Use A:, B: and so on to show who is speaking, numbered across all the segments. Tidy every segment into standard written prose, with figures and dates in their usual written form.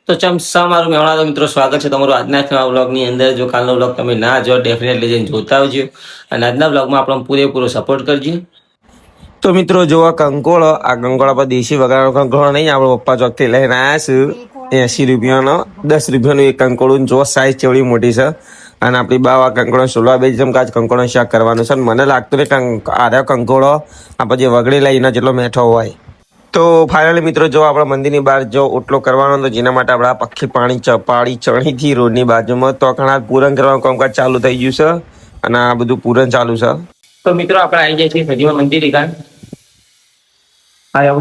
A: તો ચમસા મારું મેવણા તો મિત્રો સ્વાગત છે તમારું આજના નવા વ્લોગની અંદર. જો કાલનો વ્લોગ તમે ના જો ડેફિનેટલી જઈને જોતા આવજો અને આજના વ્લોગમાં આપણો પૂરેપૂરો સપોર્ટ કરજો. તો મિત્રો જો આ કંકોળો, આ કંકોળા પર દેશી વગાડવાનો કંકોળો નહીં, આપણો પપ્પા ચોકથી લઈને આવ્યા છે. 80 રૂપિયાનો, 10 રૂપિયાનું એક કંકોળું. જો સાઈઝ ચેવડી મોટી છે. અને આપણી બાવા કંકોળો સોલવા બે જેમ કાચ કંકોળો શાક કરવાનું છે. મને લાગતું ને આર્યો કંકોળો આપણે જે વગડી લઈને જેટલો મેઠો હોય. તો ફાઇનલી મિત્રો જો આપણા મંદિરની બહાર જો ઓટલો કરવાનો હતો, જેના માટે આપણે પક્ષી પાડી ચણીથી રોડની બાજુમાં તો ઘણા પૂરણ કરવાનું કામકાજ ચાલુ થઈ ગયું છે અને આ બધું પૂરણ ચાલુ છે. તો મિત્રો આપણે આવી જાય છીએ સદીમાં મંદિર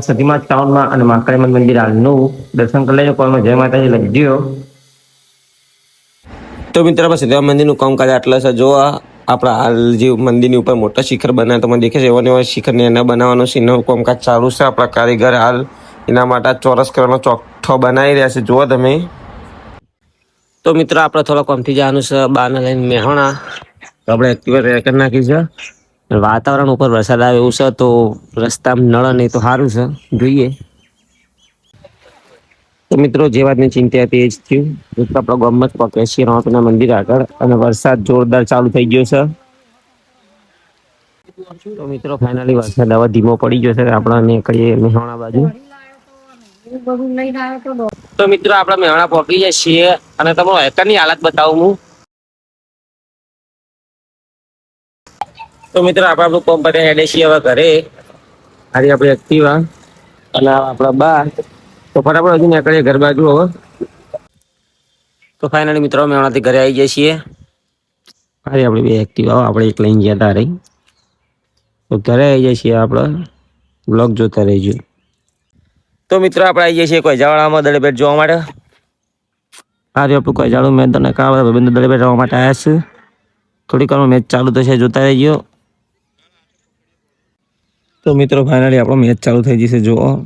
A: સદીમાં ટાઉનમાં અને મહાકાળી મંદિર હાલનું દર્શન કરી લેજો. કોઈમાં જય માતાજી લખજો. તો મિત્રો આપણે સદીમાં મંદિરનું કામકાજ આટલા છે. જો આપણા હાલ જે મંદિરની ઉપર મોટા શિખર બનાવે તમને દેખે છે, એવા શિખરને એના બનાવવાનું છે, એનું કામકાજ ચાલુ છે. આપણા કારીગર હાલ એના માટે ચોરસ કરવાનો ચોકઠો બનાવી રહ્યા છે. જુઓ તમે. તો મિત્રો આપણે થોડા કોમથી જવાનું છે બાને લઈને મેહોણા. આપણે એક્ટિવા રેકર નાખી છે. વાતાવરણ ઉપર વરસાદ આવે એવું છે, તો રસ્તામાં નળ નહીં તો સારું છે, જોઈએ. તો મિત્રો જે વાતની ચિંતા હતી એ જ થયું. આપણા ગામમાં જ પકડે છીએ રામપીના મંદિર આગળ અને વરસાદ જોરદાર ચાલુ થઈ ગયો છે. તો મિત્રો ફાઇનલી વરસાદ હવે ધીમો પડી ગયો છે. આપણે નીકળીએ મેહોણા બાજુ. તો મિત્રો આપણે મેહોણા પહોંચી જાય છીએ અને તમને હેકરની હાલત બતાવું હું. તો મિત્રો આપણે આપણું કોમ પર હેડે છીએ હવે ઘરે. આજે આપણે એક્ટિવા અને આપણા બા. તો ફટાફટ હજુ નીકળીએ ઘર બાજુ હવે. તો ફાઇનલી મિત્રો મેહોણાથી ઘરે આવી જઈએ છીએ. અરે આપણે બે એક્ટિવા આપણે એક લઈને ગયા હતા રહી. તો ઘરે આવી જાય છીએ આપણે. બ્લોગ જોતા રહેજો. તો મિત્રો આપણે આવી જઈએ છીએ કોઈજાવાળામાં દળેબેટ જોવા માટે. આજે આપણું કોઈજાળું મેચ તો કાવડ ભાઈબંધ દળેબેટ જોવા માટે આવ્યા છે. થોડીક વારમાં મેચ ચાલુ થશે, જોતા રહેજો. તો મિત્રો ફાઇનલી આપણો મેચ ચાલુ થઈ જશે. જુઓ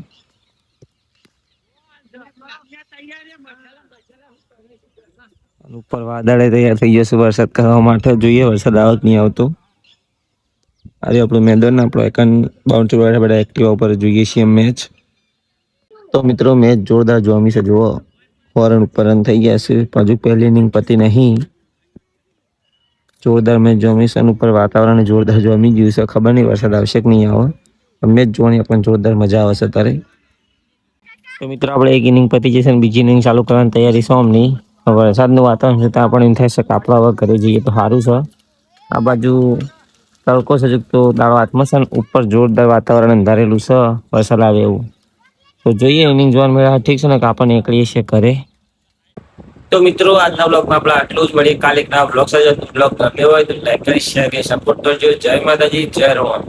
A: ઉપર વાદળે તૈયાર થઈ જશે વરસાદ કરવા માટે. જોઈએ વરસાદ આવત નહીં આવતો. આજે આપણું મેદાન આપણો એકન બાઉન્ડ્રી વાળા બધા એક્ટિવા ઉપર જોઈએ છીએ મેચ. તો મિત્રો મેચ જોરદાર જોમી છે. જુઓ ફોરન ઉપર રન થઈ ગયા છે, હજુ પહેલી ઇનિંગ પતી નહીં. જોરદાર મેચ જોમી છે. ઉપર વાતાવરણ જોરદાર જોમી ગયું છે. ખબર નહીં વરસાદ આવશે કે નહીં આવે. મેચ જોવાની આપણને જોરદાર મજા આવશે ત્યારે. તો મિત્રો આપણે એક ઇનિંગ પતી જશે અને બીજી ઇનિંગ ચાલુ કરવાની તૈયારી છે અમની. વરસાદનું વાતાવરણ છે, ત્યાં પણ એમ થાય છે કે આપણે હવે ઘરે જઈએ તો સારું છે. આ બાજુ તડકો છે, તો દાડો હાથમાં છે, ઉપર જોરદાર વાતાવરણ અંધારેલું છે, વરસાદ આવે એવું. તો જોઈએ ઇનિંગ જોવાનું મળે ઠીક છે ને, કે આપણે નીકળીએ છીએ ઘરે. તો મિત્રો આજના બ્લોગમાં આપણે આટલું જ. મળીએ કાલે એક નવા બ્લોગ સાથે. બ્લોગ ગમ્યો હોય તો લાઈક કરી, શેર કરી, સપોર્ટ કરજો. જય માતાજી, જય રામ.